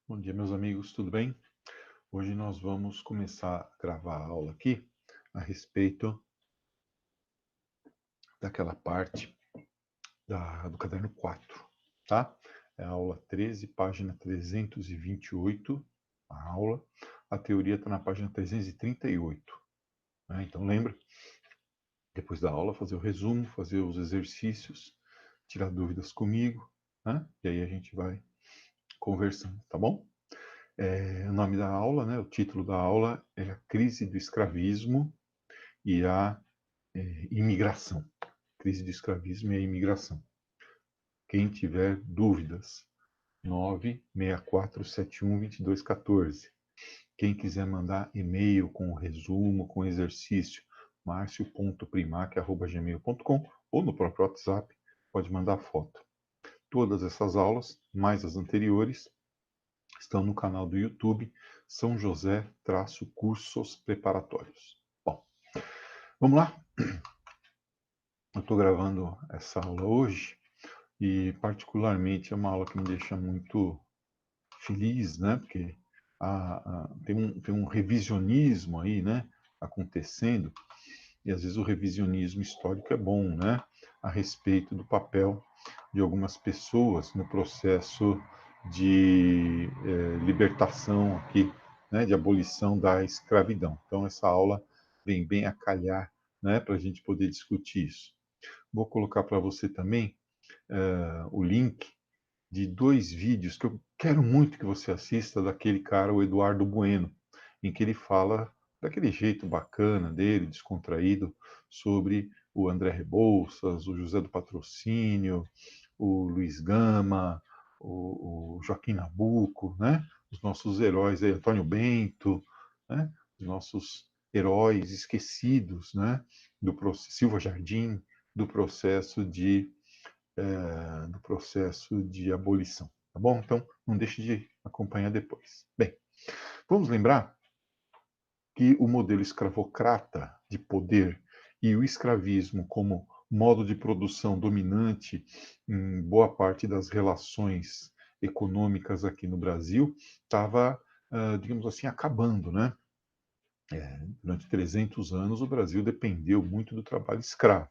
Bom dia, meus amigos, tudo bem? Hoje nós vamos começar a gravar a aula aqui a respeito daquela parte do caderno 4, tá? É a aula 13, página 328, a aula. A teoria está na página 338, né? Então lembra, depois da aula, fazer o resumo, fazer os exercícios, tirar dúvidas comigo, né? E aí a gente vai conversando, tá bom? O nome da aula, né, o título da aula é A Crise do Escravismo e a Imigração. Crise do Escravismo e a Imigração. Quem tiver dúvidas, 964712214. Quem quiser mandar e-mail com resumo, com exercício, marcio.primac@gmail.com ou no próprio WhatsApp, pode mandar foto. Todas essas aulas, mais as anteriores, estão no canal do YouTube São José-Cursos Preparatórios. Bom, vamos lá? Eu estou gravando essa aula hoje e, particularmente, é uma aula que me deixa muito feliz, né? Porque tem um revisionismo aí, né? Acontecendo, e às vezes o revisionismo histórico é bom, né? A respeito do papel de algumas pessoas no processo de libertação aqui, né? De abolição da escravidão. Então, essa aula vem bem a calhar, né? Para a gente poder discutir isso. Vou colocar para você também o link de dois vídeos que eu quero muito que você assista, daquele cara, o Eduardo Bueno, em que ele fala daquele jeito bacana dele, descontraído, sobre o André Rebouças, o José do Patrocínio, o Luiz Gama, o Joaquim Nabuco, né? Os nossos heróis aí, Antônio Bento, né? Os nossos heróis esquecidos, né? Silva Jardim, do processo de abolição, tá bom? Então, não deixe de acompanhar depois. Bem, vamos lembrar que o modelo escravocrata de poder e o escravismo como modo de produção dominante em boa parte das relações econômicas aqui no Brasil estava, digamos assim, acabando, né? Durante 300 anos, o Brasil dependeu muito do trabalho escravo,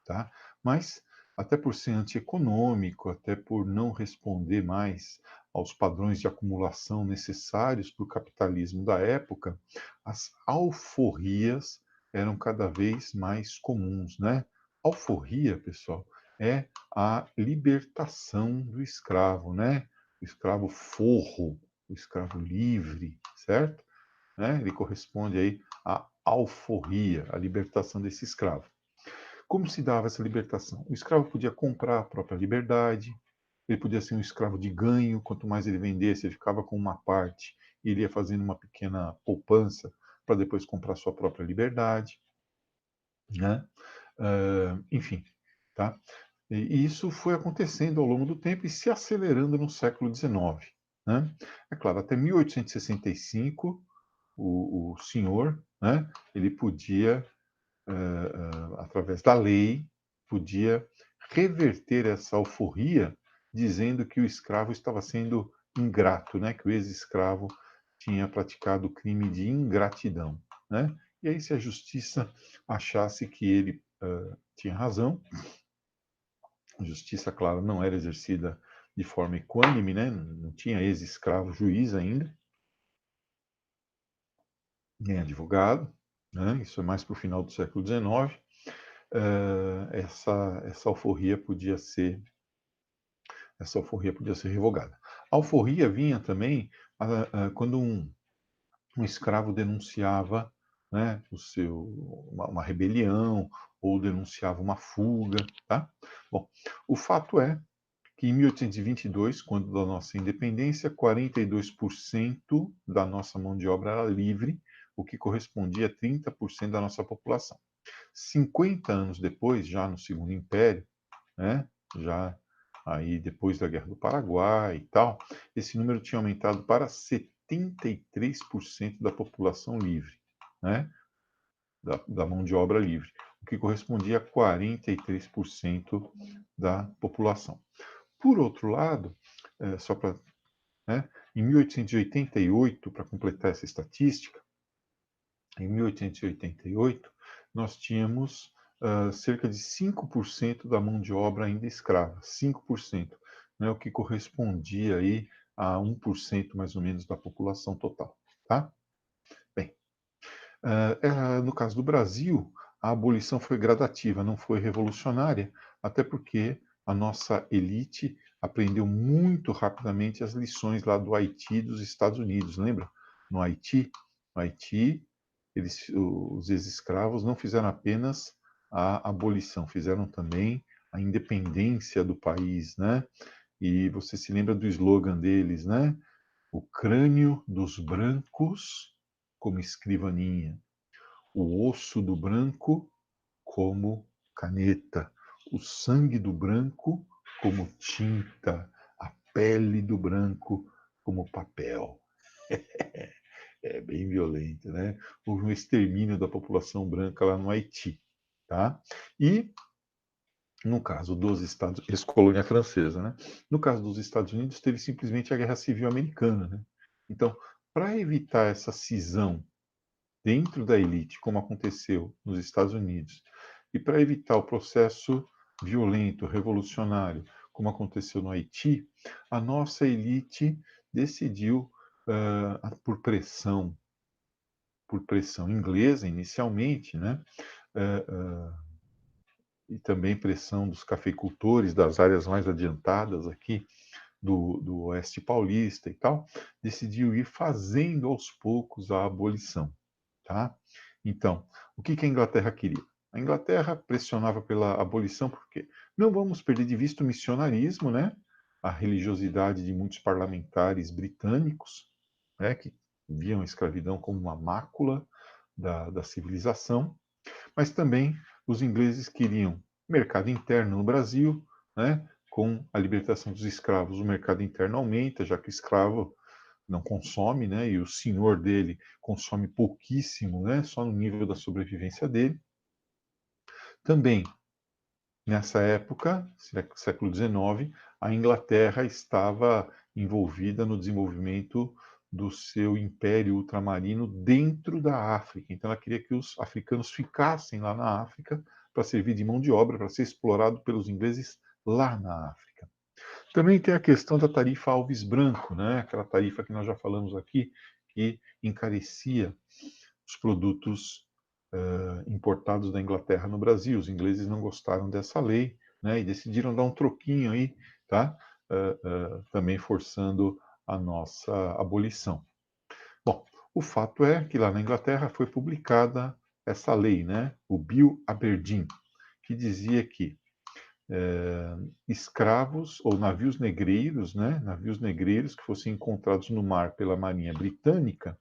tá? Mas, até por ser antieconômico, até por não responder mais aos padrões de acumulação necessários para o capitalismo da época, as alforrias eram cada vez mais comuns, né? Alforria, pessoal, é a libertação do escravo, né? O escravo forro, o escravo livre, certo? Né? Ele corresponde aí à alforria, a libertação desse escravo. Como se dava essa libertação? O escravo podia comprar a própria liberdade, ele podia ser um escravo de ganho, quanto mais ele vendesse, ele ficava com uma parte e ele ia fazendo uma pequena poupança para depois comprar sua própria liberdade, né? Enfim, tá? E isso foi acontecendo ao longo do tempo e se acelerando no século XIX. Né? É claro, até 1865, o senhor, né, ele podia, através da lei, podia reverter essa alforria, dizendo que o escravo estava sendo ingrato, né, que o ex-escravo tinha praticado o crime de ingratidão. Né? E aí, se a justiça achasse que ele tinha razão, a justiça, claro, não era exercida de forma equânime, né? Não tinha ex-escravo juiz ainda, nem advogado, né? Isso é mais para o final do século XIX. Essa alforria podia ser revogada. A alforria vinha também quando um escravo denunciava, né, uma rebelião ou denunciava uma fuga, tá? Bom, o fato é que em 1822, quando da nossa independência, 42% da nossa mão de obra era livre, o que correspondia a 30% da nossa população. 50 anos depois, já no Segundo Império, né, já aí depois da Guerra do Paraguai e tal, esse número tinha aumentado para 73% da população livre, né, da mão de obra livre, o que correspondia a 43% da população. Por outro lado, só para né? Em 1888, para completar essa estatística, em 1888, nós tínhamos cerca de 5% da mão de obra ainda escrava, 5%, né, o que correspondia aí a 1% mais ou menos da população total. Tá? Bem, no caso do Brasil, a abolição foi gradativa, não foi revolucionária, até porque a nossa elite aprendeu muito rapidamente as lições lá do Haiti e dos Estados Unidos, lembra? No Haiti, os ex-escravos não fizeram apenas a abolição, fizeram também a independência do país, né? E você se lembra do slogan deles, né? O crânio dos brancos como escrivaninha, o osso do branco como caneta, o sangue do branco como tinta, a pele do branco como papel. É bem violento, né? Houve um extermínio da população branca lá no Haiti, tá? E no caso dos Estados, ex-colônia francesa, né? No caso dos Estados Unidos, teve simplesmente a Guerra Civil Americana, né? Então, para evitar essa cisão dentro da elite, como aconteceu nos Estados Unidos, e para evitar o processo violento, revolucionário, como aconteceu no Haiti, a nossa elite decidiu, por pressão inglesa inicialmente, né, uh, uh, e também pressão dos cafeicultores das áreas mais adiantadas aqui do Oeste Paulista e tal, decidiu ir fazendo aos poucos a abolição. Tá? Então, o que a Inglaterra queria? A Inglaterra pressionava pela abolição porque não vamos perder de vista o missionarismo, né? A religiosidade de muitos parlamentares britânicos, né? Que viam a escravidão como uma mácula da civilização, mas também os ingleses queriam mercado interno no Brasil, né? Com a libertação dos escravos, o mercado interno aumenta, já que o escravo não consome, né? E o senhor dele consome pouquíssimo, né? Só no nível da sobrevivência dele. Também, nessa época, século XIX, a Inglaterra estava envolvida no desenvolvimento do seu império ultramarino dentro da África. Então, ela queria que os africanos ficassem lá na África para servir de mão de obra, para ser explorado pelos ingleses lá na África. Também tem a questão da tarifa Alves Branco, né? Aquela tarifa que nós já falamos aqui, que encarecia os produtos importados da Inglaterra no Brasil. Os ingleses não gostaram dessa lei, né? E decidiram dar um troquinho aí, tá? Também forçando a nossa abolição. Bom, o fato é que lá na Inglaterra foi publicada essa lei, né? O Bill Aberdeen, que dizia que escravos ou navios negreiros, né, navios negreiros que fossem encontrados no mar pela Marinha Britânica,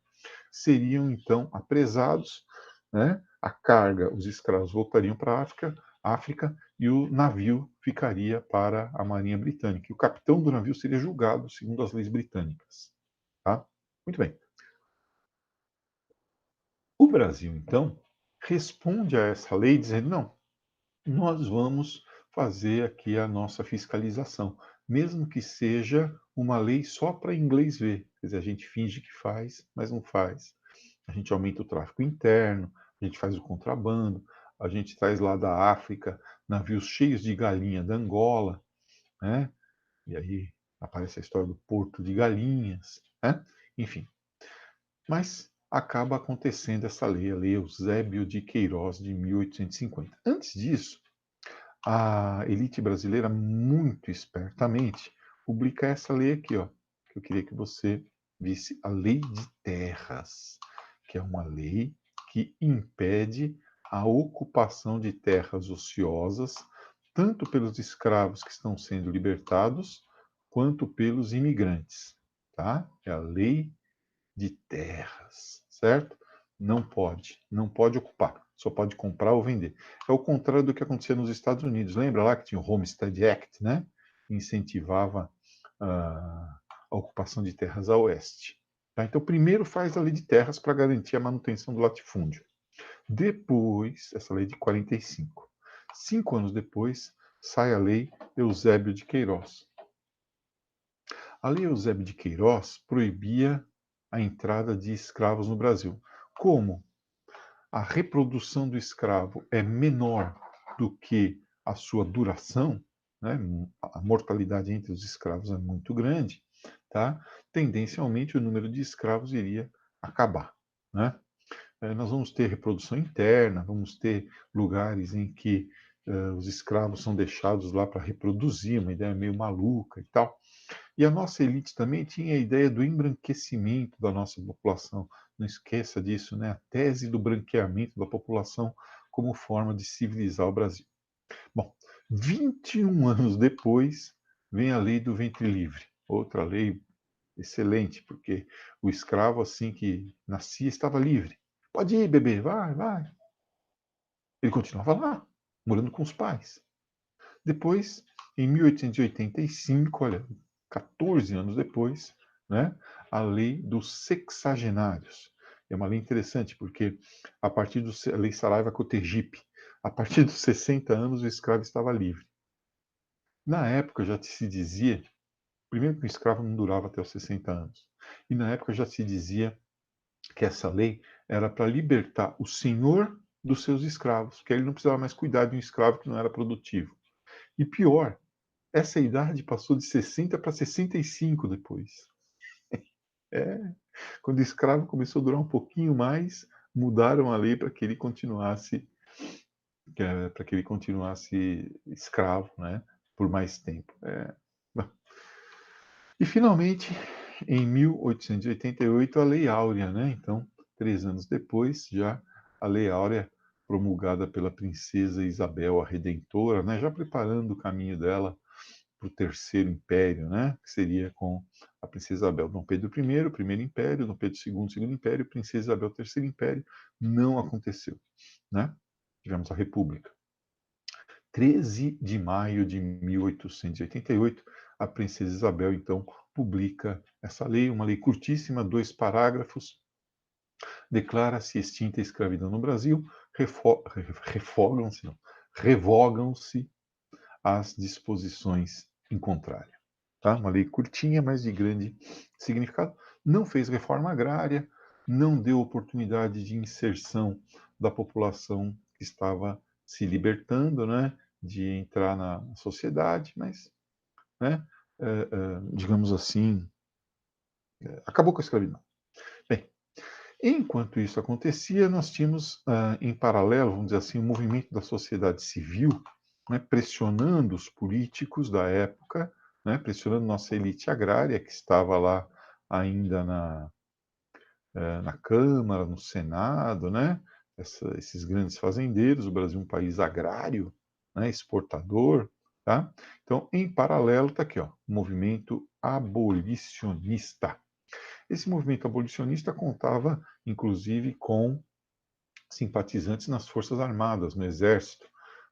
seriam então apresados, né, a carga, os escravos voltariam para a África e o navio ficaria para a Marinha Britânica. E o capitão do navio seria julgado segundo as leis britânicas. Tá? Muito bem. O Brasil, então, responde a essa lei dizendo: não, nós vamos fazer aqui a nossa fiscalização, mesmo que seja uma lei só para inglês ver. Quer dizer, a gente finge que faz, mas não faz. A gente aumenta o tráfego interno, a gente faz o contrabando, a gente traz lá da África navios cheios de galinha da Angola, né? E aí aparece a história do Porto de Galinhas, né? Enfim. Mas acaba acontecendo essa lei, a Lei Eusébio de Queiroz de 1850. Antes disso, a elite brasileira, muito espertamente, publica essa lei aqui, ó, que eu queria que você visse, a Lei de Terras, que é uma lei que impede a ocupação de terras ociosas, tanto pelos escravos que estão sendo libertados, quanto pelos imigrantes, tá? É a Lei de Terras, certo? Não pode ocupar, só pode comprar ou vender. É o contrário do que acontecia nos Estados Unidos. Lembra lá que tinha o Homestead Act, né? Que incentivava a ocupação de terras a oeste. Tá? Então, primeiro faz a lei de terras para garantir a manutenção do latifúndio. Depois, essa lei de 45. 5 anos depois, sai a lei Eusébio de Queiroz. A Lei Eusébio de Queiroz proibia a entrada de escravos no Brasil. Como a reprodução do escravo é menor do que a sua duração, né? A mortalidade entre os escravos é muito grande, tá? Tendencialmente o número de escravos iria acabar, né? Nós vamos ter reprodução interna, vamos ter lugares em que os escravos são deixados lá para reproduzir, uma ideia meio maluca e tal. E a nossa elite também tinha a ideia do embranquecimento da nossa população. Não esqueça disso, né? A tese do branqueamento da população como forma de civilizar o Brasil. Bom, 21 anos depois, vem a lei do ventre livre. Outra lei excelente, porque o escravo, assim que nascia, estava livre. Pode ir, bebê, vai, vai. Ele continuava lá, morando com os pais. Depois, em 1885, olha, 14 anos depois, né, a lei dos sexagenários. É uma lei interessante, porque a partir a lei Saraiva-Cotegipe, a partir dos 60 anos o escravo estava livre. Na época já se dizia, primeiro que o escravo não durava até os 60 anos, e na época já se dizia que essa lei era para libertar o senhor dos seus escravos, que ele não precisava mais cuidar de um escravo que não era produtivo. E pior, essa idade passou de 60 para 65 depois. É, quando o escravo começou a durar um pouquinho mais, mudaram a lei para que ele continuasse escravo, né, por mais tempo. E finalmente, em 1888, a Lei Áurea, né? Então, 3 anos depois, já a Lei Áurea promulgada pela princesa Isabel a Redentora, né? Já preparando o caminho dela para o Terceiro Império, né? Que seria com a princesa Isabel, Dom Pedro I, Primeiro Império, Dom Pedro II, Segundo Império, Princesa Isabel, Terceiro Império. Não aconteceu, né? Tivemos a República. 13 de maio de 1888, a princesa Isabel, então, publica essa lei, uma lei curtíssima, 2 parágrafos, declara-se extinta a escravidão no Brasil, revogam-se as disposições em contrário. Tá? Uma lei curtinha, mas de grande significado. Não fez reforma agrária, não deu oportunidade de inserção da população que estava se libertando, né, de entrar na sociedade, mas, né, digamos assim, acabou com a escravidão. Bem, enquanto isso acontecia, nós tínhamos, em paralelo, vamos dizer assim, o movimento da sociedade civil, né, pressionando os políticos da época, né, pressionando nossa elite agrária, que estava lá ainda na Câmara, no Senado, né, esses grandes fazendeiros, o Brasil é um país agrário, né, exportador, tá? Então, em paralelo, está aqui, ó, o movimento abolicionista. Esse movimento abolicionista contava, inclusive, com simpatizantes nas Forças Armadas, no Exército,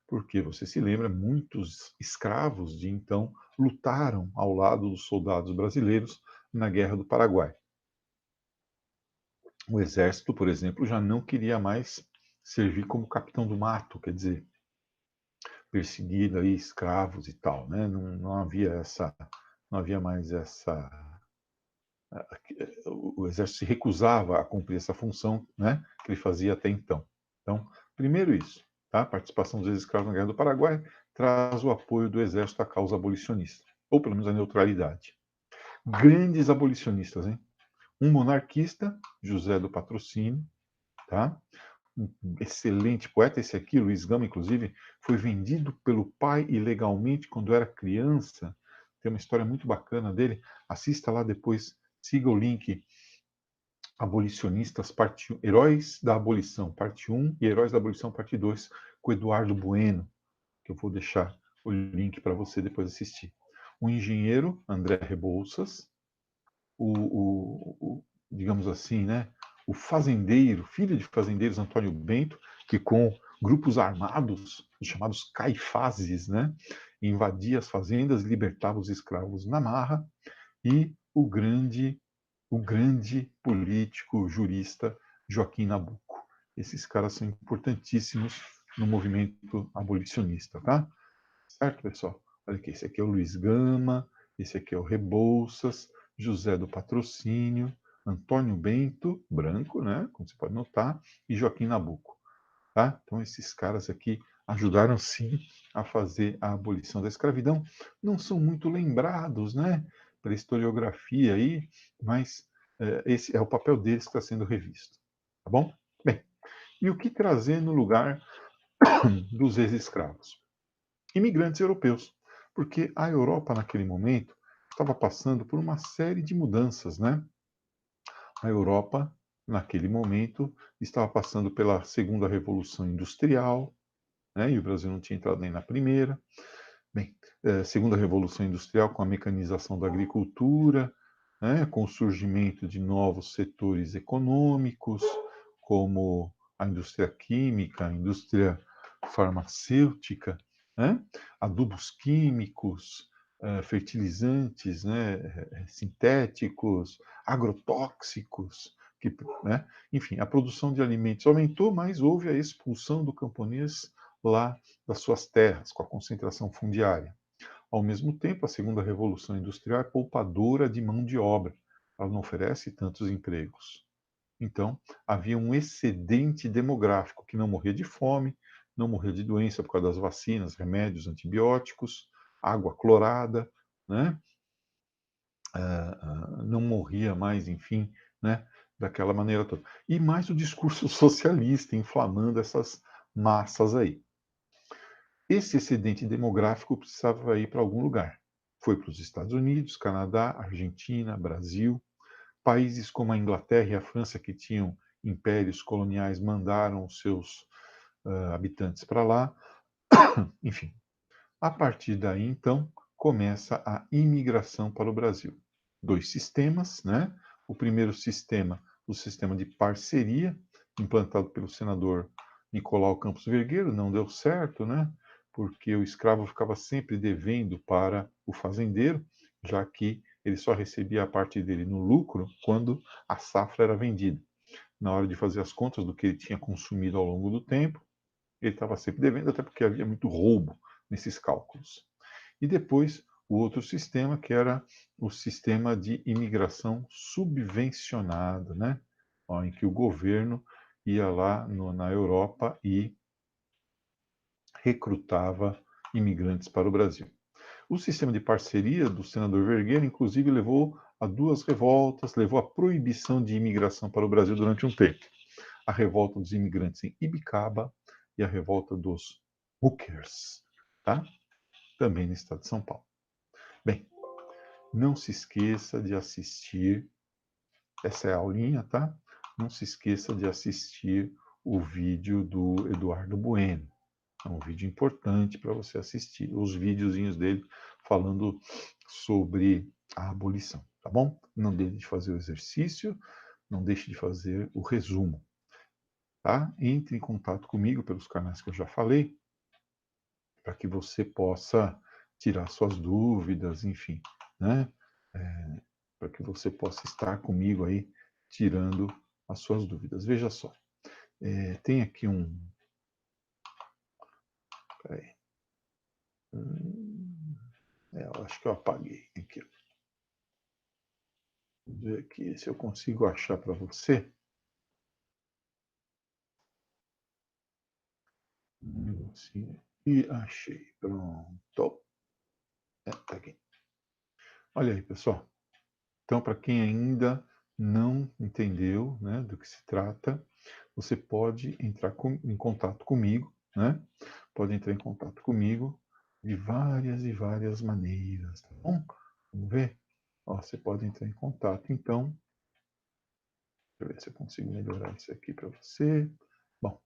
porque, você se lembra, muitos escravos de então lutaram ao lado dos soldados brasileiros na Guerra do Paraguai. O Exército, por exemplo, já não queria mais servir como capitão do mato, quer dizer, perseguir aí escravos e tal, né? Não havia não havia mais essa o exército se recusava a cumprir essa função, né, que ele fazia até então. Então, primeiro isso, tá? A participação dos escravos na Guerra do Paraguai traz o apoio do exército à causa abolicionista, ou pelo menos a neutralidade. Grandes abolicionistas, hein? Um monarquista, José do Patrocínio, tá? Um excelente poeta, esse aqui, Luiz Gama, inclusive, foi vendido pelo pai ilegalmente quando era criança. Tem uma história muito bacana dele. Assista lá depois, siga o link Abolicionistas, parte 1, Heróis da Abolição, parte 1 e Heróis da Abolição, parte 2, com Eduardo Bueno, que eu vou deixar o link para você depois assistir. O engenheiro, André Rebouças, digamos assim, né, o fazendeiro, filho de fazendeiros Antônio Bento, que com grupos armados, chamados caifazes, né, invadia as fazendas e libertava os escravos na marra, e o grande político, jurista Joaquim Nabuco. Esses caras são importantíssimos no movimento abolicionista, tá? Certo, pessoal? Olha aqui, esse aqui é o Luiz Gama, Esse aqui é o Rebouças, José do Patrocínio, Antônio Bento, branco, né, como você pode notar, e Joaquim Nabuco. Tá? Então, esses caras aqui ajudaram, sim, a fazer a abolição da escravidão. Não são muito lembrados, né, pela historiografia aí, mas esse é o papel deles que está sendo revisto. Tá bom? Bem, e o que trazer no lugar dos ex-escravos? Imigrantes europeus, porque a Europa, naquele momento, estava passando por uma série de mudanças, né? A Europa, naquele momento, estava passando pela segunda revolução industrial, né? E o Brasil não tinha entrado nem na primeira. Bem, segunda revolução industrial com a mecanização da agricultura, né? Com o surgimento de novos setores econômicos, como a indústria química, a indústria farmacêutica, né? Adubos químicos, fertilizantes, né? Sintéticos, agrotóxicos, que, né? Enfim, a produção de alimentos aumentou, mas houve a expulsão do camponês lá das suas terras, com a concentração fundiária. Ao mesmo tempo, a segunda revolução industrial é poupadora de mão de obra. Ela não oferece tantos empregos. Então, havia um excedente demográfico que não morria de fome, não morria de doença por causa das vacinas, remédios, antibióticos, água clorada, né? Não morria mais, enfim, né? Daquela maneira toda. E mais o discurso socialista inflamando essas massas aí. Esse excedente demográfico precisava ir para algum lugar. Foi para os Estados Unidos, Canadá, Argentina, Brasil. Países como a Inglaterra e a França, que tinham impérios coloniais, mandaram os seus habitantes para lá. Enfim, a partir daí, então, começa a imigração para o Brasil. Dois sistemas, né? O primeiro sistema, o sistema de parceria, implantado pelo senador Nicolau Campos Vergueiro, não deu certo, né? Porque o escravo ficava sempre devendo para o fazendeiro, já que ele só recebia a parte dele no lucro quando a safra era vendida. Na hora de fazer as contas do que ele tinha consumido ao longo do tempo, ele estava sempre devendo, até porque havia muito roubo nesses cálculos. E depois o outro sistema, que era o sistema de imigração subvencionada, né? Em que o governo ia lá na Europa e recrutava imigrantes para o Brasil. O sistema de parceria do senador Vergueiro, inclusive, levou a duas revoltas, levou à proibição de imigração para o Brasil durante um tempo. A revolta dos imigrantes em Ibicaba e a revolta dos Hookers, tá? Também no estado de São Paulo. Bem, não se esqueça de assistir, essa é a aulinha, tá? Não se esqueça de assistir o vídeo do Eduardo Bueno. É um vídeo importante para você assistir, os videozinhos dele falando sobre a abolição, tá bom? Não deixe de fazer o exercício, não deixe de fazer o resumo, tá? Entre em contato comigo pelos canais que eu já falei, para que você possa tirar suas dúvidas, enfim, né? Para que você possa estar comigo aí tirando as suas dúvidas. Veja só, tem aqui um. Peraí. Eu acho que eu apaguei aqui. Vamos ver aqui se eu consigo achar para você. E achei. Pronto. Tá aqui. Olha aí, pessoal. Então, para quem ainda não entendeu, né, do que se trata, você pode entrar em contato comigo, né? Pode entrar em contato comigo de várias e várias maneiras, tá bom? Vamos ver? Ó, você pode entrar em contato, então. Deixa eu ver se eu consigo melhorar isso aqui para você. Bom,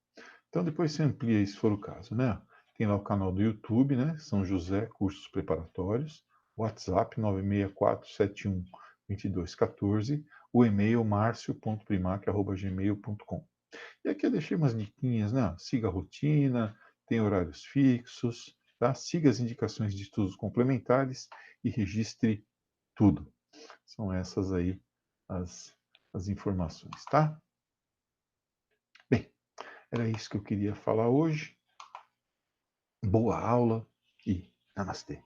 então depois você amplia isso se for o caso, né? Tem lá o canal do YouTube, né? São José Cursos Preparatórios, WhatsApp 964712214, o e-mail marcio.primac@gmail.com. E aqui eu deixei umas diquinhas, né? Siga a rotina, tem horários fixos, tá? Siga as indicações de estudos complementares e registre tudo. São essas aí as, as informações, tá? Bem, era isso que eu queria falar hoje. Boa aula e namastê.